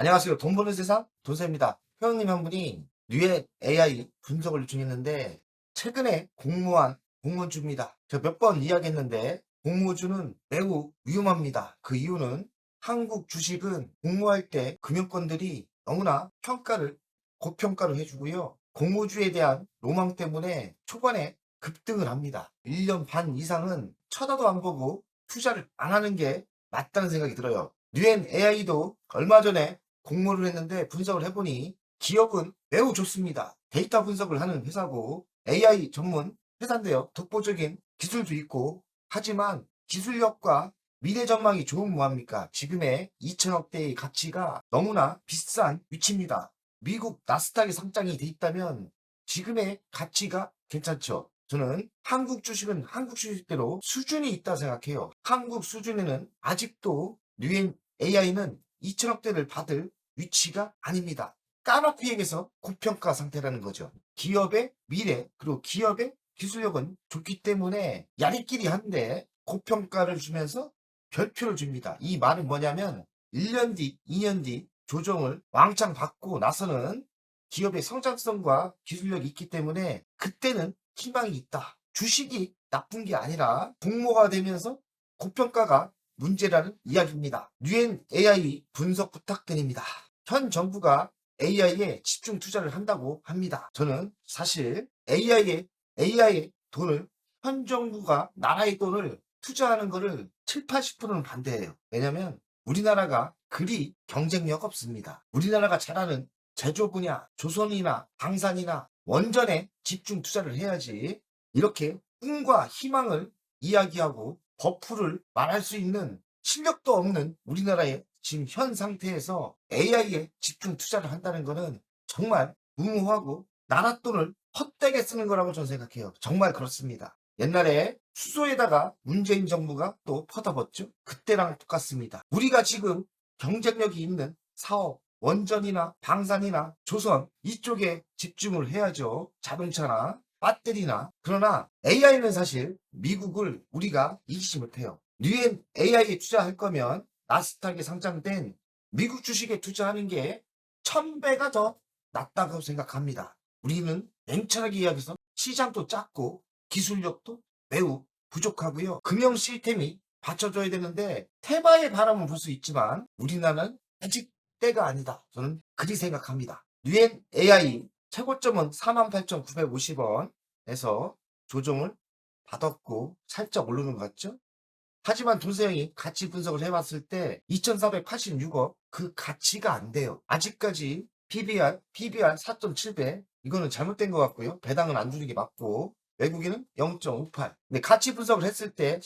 안녕하세요. 돈 버는 세상 돈쌤입니다. 회원님 한 분이 뇌 AI 분석을 요청했는데 최근에 공모한 공모주입니다. 제가 몇 번 이야기했는데 공모주는 매우 위험합니다. 그 이유는 한국 주식은 공모할 때 금융권들이 너무나 고평가를 해주고요. 공모주에 대한 로망 때문에 초반에 급등을 합니다. 1년 반 이상은 쳐다도 안 보고 투자를 안 하는 게 맞다는 생각이 들어요. 뉴엔 AI도 얼마 전에 공모를 했는데 분석을 해보니 기업은 매우 좋습니다. 데이터 분석을 하는 회사고 AI 전문 회사인데요. 독보적인 기술도 있고 하지만 기술력과 미래 전망이 좋은 뭐합니까? 지금의 2천억대의 가치가 너무나 비싼 위치입니다. 미국 나스닥에 상장이 돼 있다면 지금의 가치가 괜찮죠. 저는 한국 주식은 한국 주식대로 수준이 있다 생각해요. 한국 수준에는 아직도 뉴엔 AI는 2천억대를 받을 위치가 아닙니다. 까마귀에게서 고평가 상태라는 거죠. 기업의 미래 그리고 기업의 기술력은 좋기 때문에 야리끼리 한데 고평가를 주면서 별표를 줍니다. 이 말은 뭐냐면 1년 뒤, 2년 뒤 조정을 왕창 받고 나서는 기업의 성장성과 기술력이 있기 때문에 그때는 희망이 있다. 주식이 나쁜 게 아니라 공모가 되면서 고평가가 문제라는 이야기입니다. 뉴엔 AI 분석 부탁드립니다. 현 정부가 AI에 집중 투자를 한다고 합니다. 저는 사실 AI에 돈을 현 정부가 나라의 돈을 투자하는 거를 7, 80%는 반대해요. 왜냐면 우리나라가 그리 경쟁력 없습니다. 우리나라가 잘하는 제조 분야, 조선이나 방산이나 원전에 집중 투자를 해야지 이렇게 꿈과 희망을 이야기하고 버프를 말할 수 있는 실력도 없는 우리나라의 지금 현 상태에서 AI에 집중 투자를 한다는 것은 정말 무모하고 나라 돈을 헛되게 쓰는 거라고 저는 생각해요. 정말 그렇습니다. 옛날에 수소에다가 문재인 정부가 또 퍼다봤죠. 그때랑 똑같습니다. 우리가 지금 경쟁력이 있는 사업, 원전이나 방산이나 조선 이쪽에 집중을 해야죠. 자동차나 배터리나. 그러나 AI는 사실 미국을 우리가 이기지 못해요. 뉴엔 AI에 투자할 거면 나스닥에 상장된 미국 주식에 투자하는 게 1000배가 더 낫다고 생각합니다. 우리는 냉철하게 이야기해서 시장도 작고 기술력도 매우 부족하고요. 금융 시스템이 받쳐줘야 되는데 테마의 바람은 불 수 있지만 우리나라는 아직 때가 아니다. 저는 그리 생각합니다. 뉴엔 AI 최고점은 48,950원에서 조정을 받았고 살짝 오르는 것 같죠? 하지만 도세형이 가치 분석을 해봤을 때 2486억 그 가치가 안 돼요. 아직까지 PBR 4.7배 이거는 잘못된 것 같고요. 배당은 안 주는 게 맞고 외국인은 0.58. 근데 가치 분석을 했을 때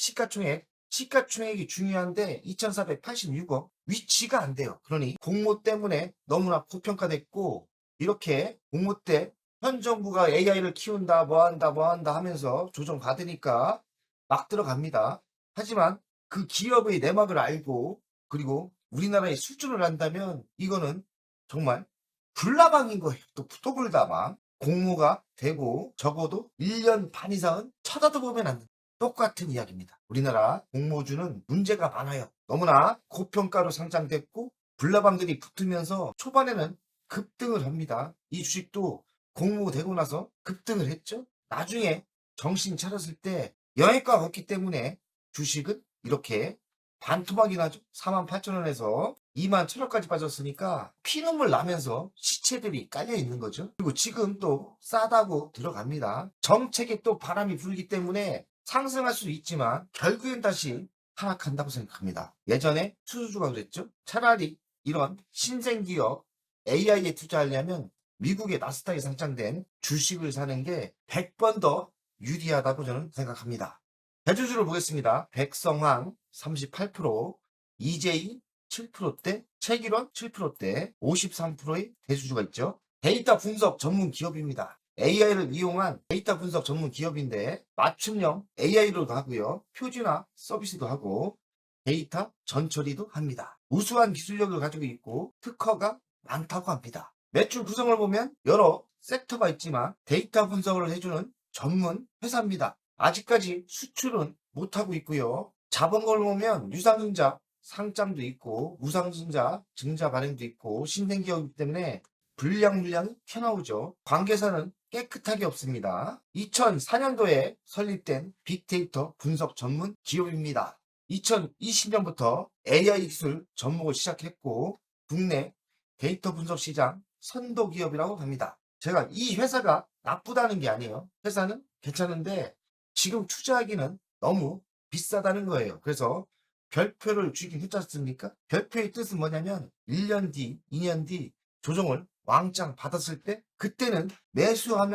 시가총액이 중요한데 2486억 위치가 안 돼요. 그러니 공모 때문에 너무나 고평가됐고 이렇게 공모 때 현 정부가 AI를 키운다 뭐 한다 하면서 조정 받으니까 막 들어갑니다. 하지만 그 기업의 내막을 알고 그리고 우리나라의 수준을 안다면 이거는 정말 불나방인 거예요. 또 불나방. 공모가 되고 적어도 1년 반 이상은 쳐다도 보면 안 된다. 똑같은 이야기입니다. 우리나라 공모주는 문제가 많아요. 너무나 고평가로 상장됐고 불나방들이 붙으면서 초반에는 급등을 합니다. 이 주식도 공모되고 나서 급등을 했죠. 나중에 정신 차렸을 때 영향가가 없기 때문에 주식은 이렇게 반토막이 나죠. 48,000원에서 21,000원까지 빠졌으니까 피눈물 나면서 시체들이 깔려 있는 거죠. 그리고 지금 또 싸다고 들어갑니다. 정책에 또 바람이 불기 때문에 상승할 수 있지만 결국엔 다시 하락한다고 생각합니다. 예전에 수수주가 그랬죠. 차라리 이런 신생기업 AI에 투자하려면 미국의 나스닥에 상장된 주식을 사는 게 100번 더 유리하다고 저는 생각합니다. 대주주를 보겠습니다. 백성황 38%, 이재희 7%대, 최길원 7%대, 53%의 대주주가 있죠. 데이터 분석 전문 기업입니다. AI를 이용한 데이터 분석 전문 기업인데 맞춤형 AI로도 하고요. 표준화 서비스도 하고 데이터 전처리도 합니다. 우수한 기술력을 가지고 있고 특허가 많다고 합니다. 매출 구성을 보면 여러 섹터가 있지만 데이터 분석을 해주는 전문 회사입니다. 아직까지 수출은 못하고 있고요. 자본금을 보면 유상증자 상장도 있고 우상증자, 증자 발행도 있고 신생기업이기 때문에 불량물량이 튀어나오죠. 관계사는 깨끗하게 없습니다. 2004년도에 설립된 빅데이터 분석 전문 기업입니다. 2020년부터 AI 기술 접목을 시작했고 국내 데이터 분석 시장 선도 기업이라고 합니다. 제가 이 회사가 나쁘다는 게 아니에요. 회사는 괜찮은데 지금 투자하기는 너무 비싸다는 거예요. 그래서 별표를 주긴 했지 않습니까? 별표의 뜻은 뭐냐면 1년 뒤, 2년 뒤 조정을 왕창 받았을 때 그때는 매수할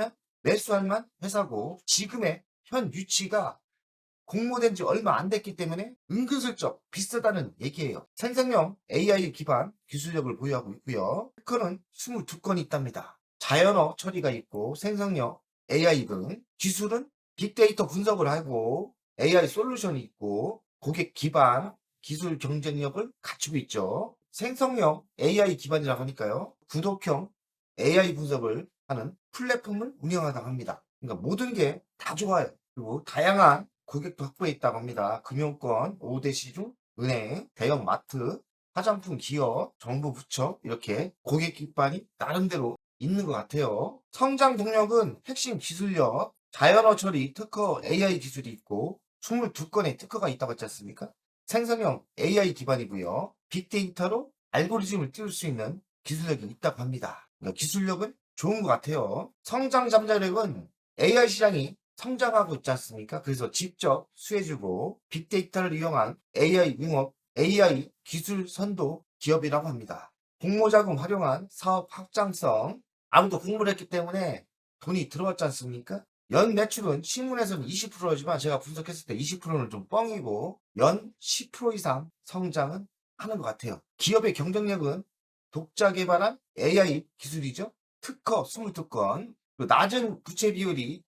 만 회사고 지금의 현 위치가 공모된 지 얼마 안 됐기 때문에 은근슬쩍 비싸다는 얘기예요. 생성형 AI 기반 기술력을 보유하고 있고요. 특허는 22건이 있답니다. 자연어 처리가 있고 생성형 AI 등 기술은 빅데이터 분석을 하고 AI 솔루션이 있고 고객 기반 기술 경쟁력을 갖추고 있죠. 생성형 AI 기반이라고 하니까요. 구독형 AI 분석을 하는 플랫폼을 운영하다고 합니다. 그러니까 모든 게 다 좋아요. 그리고 다양한 고객도 확보해 있다고 합니다. 금융권, 5대 시중, 은행, 대형 마트, 화장품 기업, 정부 부처 이렇게 고객 기반이 나름대로 있는 것 같아요. 성장 동력은 핵심 기술력, 자연어 처리, 특허 AI 기술이 있고 22건의 특허가 있다고 했지 않습니까? 생성형 AI 기반이고요. 빅데이터로 알고리즘을 띄울 수 있는 기술력이 있다고 합니다. 그러니까 기술력은 좋은 것 같아요. 성장 잠재력은 AI 시장이 성장하고 있지 않습니까? 그래서 직접 수혜주고 빅데이터를 이용한 AI 융합, AI 기술 선도 기업이라고 합니다. 공모자금 활용한 사업 확장성, 아무도 공모를 했기 때문에 돈이 들어왔지 않습니까? 연 매출은 신문에서는 20%지만 제가 분석했을 때 20%는 좀 뻥이고 연 10% 이상 성장은 하는 것 같아요. 기업의 경쟁력은 독자 개발한 AI 기술이죠. 특허 22건, 낮은 부채 비율이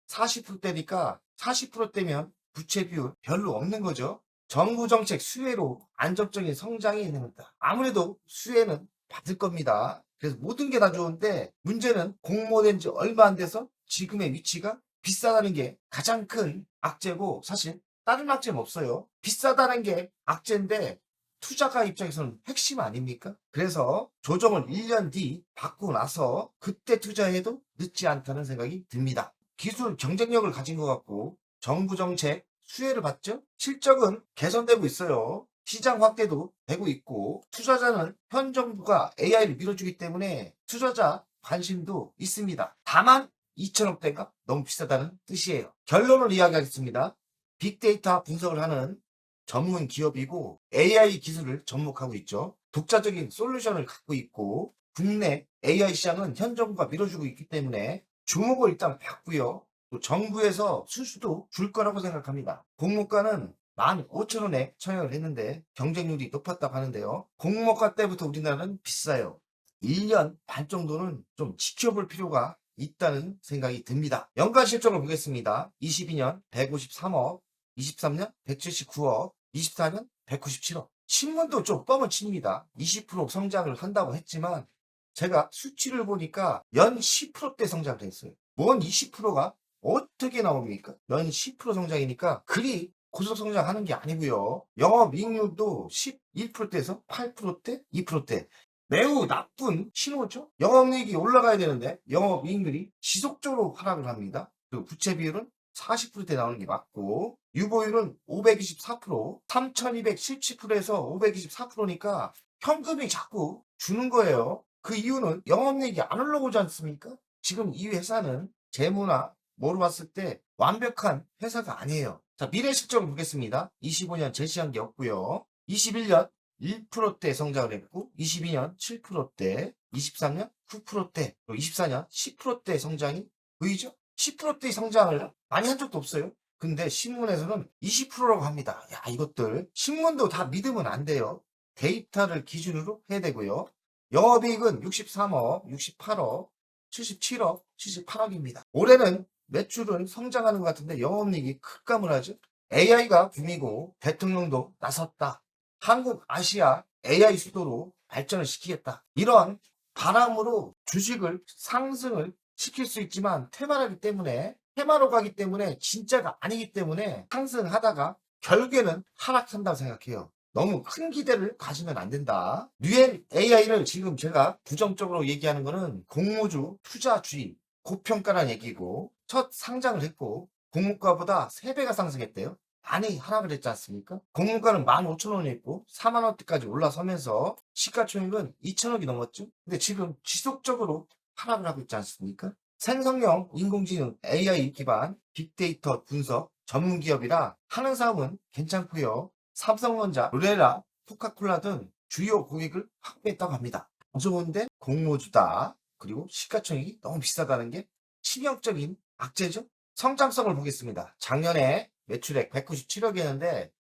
40%대니까 40%대면 부채 비율 별로 없는 거죠. 정부 정책 수혜로 안정적인 성장이 있는 겁니다. 아무래도 수혜는 받을 겁니다. 그래서 모든 게 다 좋은데 문제는 공모된 지 얼마 안 돼서 지금의 위치가 비싸다는 게 가장 큰 악재고 사실 다른 악재는 없어요. 비싸다는 게 악재인데 투자가 입장에서는 핵심 아닙니까? 그래서 조정을 1년 뒤 받고 나서 그때 투자해도 늦지 않다는 생각이 듭니다. 기술 경쟁력을 가진 것 같고 정부 정책 수혜를 받죠. 실적은 개선되고 있어요. 시장 확대도 되고 있고 투자자는 현 정부가 AI를 밀어주기 때문에 투자자 관심도 있습니다. 다만 2천억대가 너무 비싸다는 뜻이에요. 결론을 이야기하겠습니다. 빅데이터 분석을 하는 전문 기업이고 AI 기술을 접목하고 있죠. 독자적인 솔루션을 갖고 있고 국내 AI 시장은 현 정부가 밀어주고 있기 때문에 주목을 일단 받고요. 또 정부에서 수수도 줄 거라고 생각합니다. 공모가는 15,000원에 청약을 했는데 경쟁률이 높았다고 하는데요. 공모가 때부터 우리나라는 비싸요. 1년 반 정도는 좀 지켜볼 필요가 있다는 생각이 듭니다. 연간 실적을 보겠습니다. 22년 153억, 23년 179억, 24년 197억. 신문도 좀 뻥을 칩니다. 20% 성장을 한다고 했지만 제가 수치를 보니까 연 10%대 성장을 했어요. 뭔 20%가 어떻게 나옵니까? 연 10% 성장이니까 그리 고속 성장하는 게 아니고요. 영업이익률도 11%대에서 8%대, 2%대. 매우 나쁜 신호죠. 영업이익이 올라가야 되는데 영업이익률이 지속적으로 하락을 합니다. 그리고 부채 비율은 40%대 나오는 게 맞고 유보율은 524%, 3217%에서 524%니까 현금이 자꾸 주는 거예요. 그 이유는 영업이익이 안 올라오지 않습니까? 지금 이 회사는 재무나 뭐로 봤을 때 완벽한 회사가 아니에요. 자, 미래 실적을 보겠습니다. 25년 제시한 게 없고요. 21년 1%대 성장을 했고 22년 7%대, 23년 9%대, 그리고 24년 10%대 성장이 보이죠? 10%대 성장을 많이 한 적도 없어요. 근데 신문에서는 20%라고 합니다. 야, 이것들 신문도 다 믿으면 안 돼요. 데이터를 기준으로 해야 되고요. 영업이익은 63억, 68억, 77억, 78억입니다. 올해는 매출은 성장하는 것 같은데 영업이익이 급감을 하죠. AI가 붐이고 대통령도 나섰다. 한국, 아시아 AI 수도로 발전을 시키겠다. 이런 바람으로 주식을 상승을 시킬 수 있지만 테마로 가기 때문에 진짜가 아니기 때문에 상승하다가 결국에는 하락한다고 생각해요. 너무 큰 기대를 가지면 안 된다. 뉴엔 AI를 지금 제가 부정적으로 얘기하는 거는 공모주 투자주의 고평가라는 얘기고, 첫 상장을 했고 공모가보다 3배가 상승했대요. 많이 하락을 했지 않습니까? 공모가는 15,000원이었고 4만 원대까지 올라서면서 시가총액은 2천억이 넘었죠. 근데 지금 지속적으로 하락을 하고 있지 않습니까? 생성형 인공지능 AI 기반 빅데이터 분석 전문 기업이라 하는 사업은 괜찮고요. 삼성전자, 로레라, 코카콜라 등 주요 고객을 확보했다고 합니다. 좋은데 공모주다. 그리고 시가총액이 너무 비싸다는 게 치명적인 악재죠. 성장성을 보겠습니다. 작년에 매출액 197억이었는데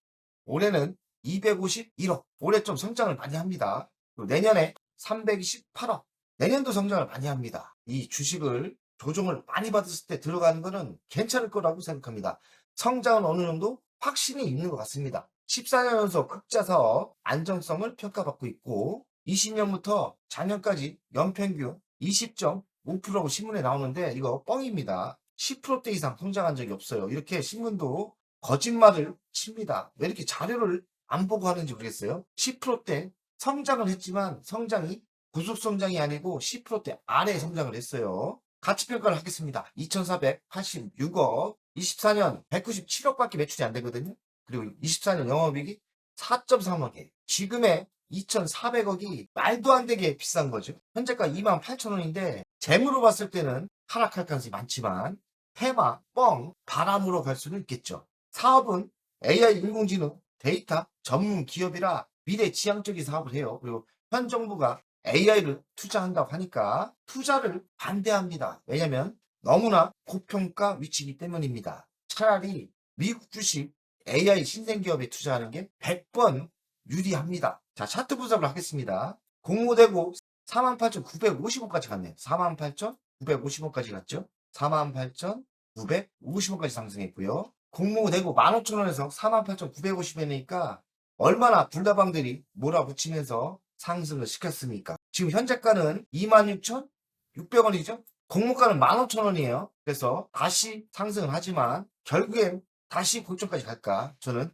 올해는 251억. 올해 좀 성장을 많이 합니다. 그리고 내년에 328억. 내년도 성장을 많이 합니다. 이 주식을 조정을 많이 받았을 때 들어가는 거는 괜찮을 거라고 생각합니다. 성장은 어느 정도 확신이 있는 것 같습니다. 14년 연속 흑자 사업 안정성을 평가받고 있고 20년부터 작년까지 연평균 20.5%고 신문에 나오는데 이거 뻥입니다. 10%대 이상 성장한 적이 없어요. 이렇게 신문도 거짓말을 칩니다. 왜 이렇게 자료를 안 보고 하는지 모르겠어요. 10%대 성장을 했지만 성장이 구속 성장이 아니고 10%대 아래 성장을 했어요. 가치평가를 하겠습니다. 2,486억, 24년 197억밖에 매출이 안 되거든요. 그리고 24년 영업이익이 4.3억에 지금의 2,400억이 말도 안 되게 비싼 거죠. 현재가 28,000원인데 재무로 봤을 때는 하락할 가능성이 많지만 해마, 뻥, 바람으로 갈 수는 있겠죠. 사업은 AI 인공지능 데이터 전문 기업이라 미래지향적인 사업을 해요. 그리고 현 정부가 AI를 투자한다고 하니까 투자를 반대합니다. 왜냐하면 너무나 고평가 위치이기 때문입니다. 차라리 미국 주식 AI 신생기업에 투자하는 게 100번 유리합니다. 자, 차트 분석을 하겠습니다. 공모되고 48,950원까지 갔네요. 48,950원까지 갔죠. 48,950원까지 상승했고요. 공모되고 15,000원에서 48,950원이니까 얼마나 불나방들이 몰아붙이면서 상승을 시켰습니까? 지금 현재가는 26,600원이죠? 공모가는 15,000원이에요. 그래서 다시 상승을 하지만 결국엔 다시 고점까지 갈까? 저는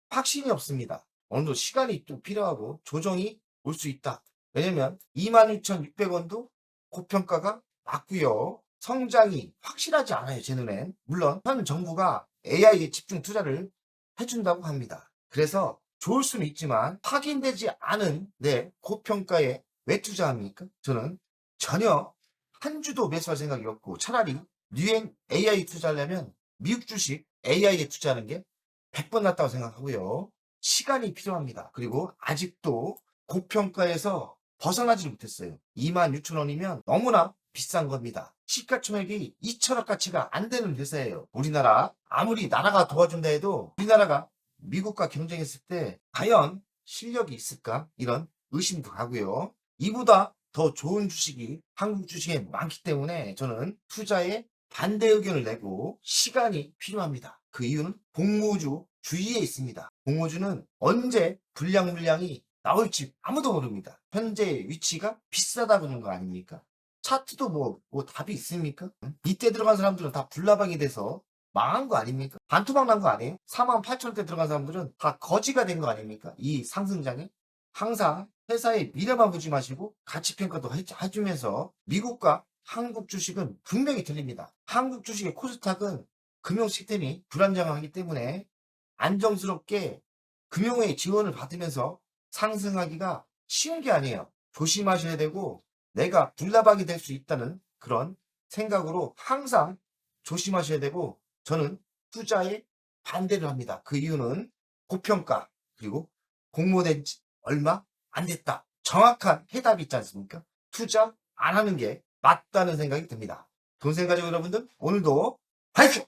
확신이 없습니다. 어느 정도 시간이 또 필요하고 조정이 올 수 있다. 왜냐면 26,600원도 고평가가 맞고요. 성장이 확실하지 않아요. 제 눈엔. 물론 현 정부가 AI에 집중 투자를 해준다고 합니다. 그래서 좋을 수는 있지만 확인되지 않은 내 고평가에 왜 투자합니까? 저는 전혀 한 주도 매수할 생각이 없고 차라리 뉴엔 AI 투자하려면 미국 주식 AI에 투자하는 게 100번 낫다고 생각하고요. 시간이 필요합니다. 그리고 아직도 고평가에서 벗어나지 못했어요. 26,000원이면 너무나 비싼 겁니다. 시가총액이 2천억 가치가 안 되는 회사예요. 우리나라 아무리 나라가 도와준다 해도 우리나라가 미국과 경쟁했을 때 과연 실력이 있을까? 이런 의심도 가고요. 이보다 더 좋은 주식이 한국 주식에 많기 때문에 저는 투자에 반대 의견을 내고 시간이 필요합니다. 그 이유는 공모주 주위에 있습니다. 공모주는 언제 불량 물량이 나올지 아무도 모릅니다. 현재 위치가 비싸다 그러는 거 아닙니까? 차트도 뭐 답이 있습니까? 이때 들어간 사람들은 다 불나방이 돼서 망한 거 아닙니까? 반토막 난 거 아니에요? 48,000원대 들어간 사람들은 다 거지가 된 거 아닙니까? 이 상승장에 항상 회사의 미래만 보지 마시고 가치평가도 해주면서 미국과 한국 주식은 분명히 틀립니다. 한국 주식의 코스닥은 금융 시스템이 불안정하기 때문에 안정스럽게 금융의 지원을 받으면서 상승하기가 쉬운 게 아니에요. 조심하셔야 되고 내가 불나방이 될 수 있다는 그런 생각으로 항상 조심하셔야 되고 저는 투자에 반대를 합니다. 그 이유는 고평가 그리고 공모된 지 얼마 안 됐다. 정확한 해답이 있지 않습니까? 투자 안 하는 게 맞다는 생각이 듭니다. 돈생 가족 여러분들 오늘도 화이팅!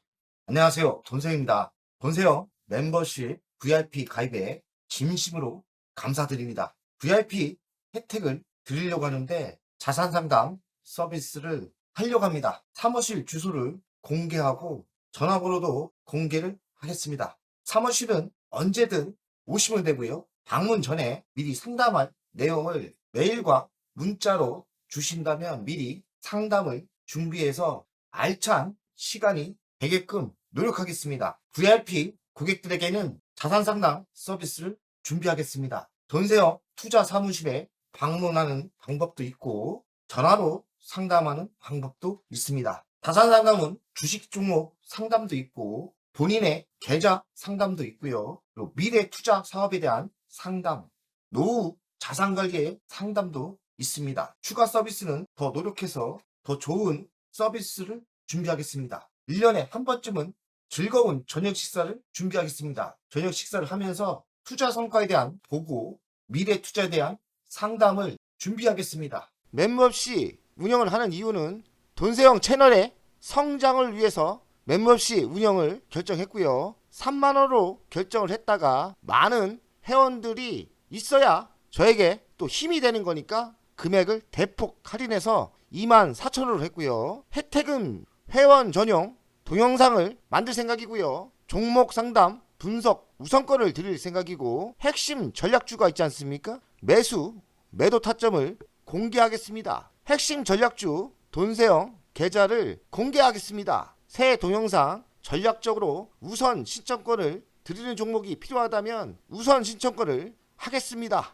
안녕하세요. 돈생입니다. 돈세요 멤버십 VIP 가입에 진심으로 감사드립니다. VIP 혜택을 드리려고 하는데 자산 상담 서비스를 하려고 합니다. 사무실 주소를 공개하고 전화번호도 공개를 하겠습니다. 사무실은 언제든 오시면 되고요. 방문 전에 미리 상담할 내용을 메일과 문자로 주신다면 미리 상담을 준비해서 알찬 시간이 되게끔 노력하겠습니다. VIP 고객들에게는 자산 상담 서비스를 준비하겠습니다. 돈세형 투자 사무실에 방문하는 방법도 있고 전화로 상담하는 방법도 있습니다. 자산 상담은 주식 종목 상담도 있고 본인의 계좌 상담도 있고요. 그리고 미래 투자 사업에 대한 상담, 노후 자산 관리의 상담도 있습니다. 추가 서비스는 더 노력해서 더 좋은 서비스를 준비하겠습니다. 1년에 한 번쯤은 즐거운 저녁 식사를 준비하겠습니다. 저녁 식사를 하면서 투자 성과에 대한 보고, 미래 투자에 대한 상담을 준비하겠습니다. 멤버십 운영을 하는 이유는 돈세형 채널의 성장을 위해서 멤버십 운영을 결정했고요. 3만원으로 결정을 했다가 많은 회원들이 있어야 저에게 또 힘이 되는 거니까 금액을 대폭 할인해서 24,000원으로 했고요. 혜택은 회원 전용 동영상을 만들 생각이고요. 종목 상담, 분석, 우선권을 드릴 생각이고 핵심 전략주가 있지 않습니까? 매수, 매도 타점을 공개하겠습니다. 핵심 전략주 돈세형 계좌를 공개하겠습니다. 새 동영상 전략적으로 우선 신청권을 드리는 종목이 필요하다면 우선 신청권을 하겠습니다.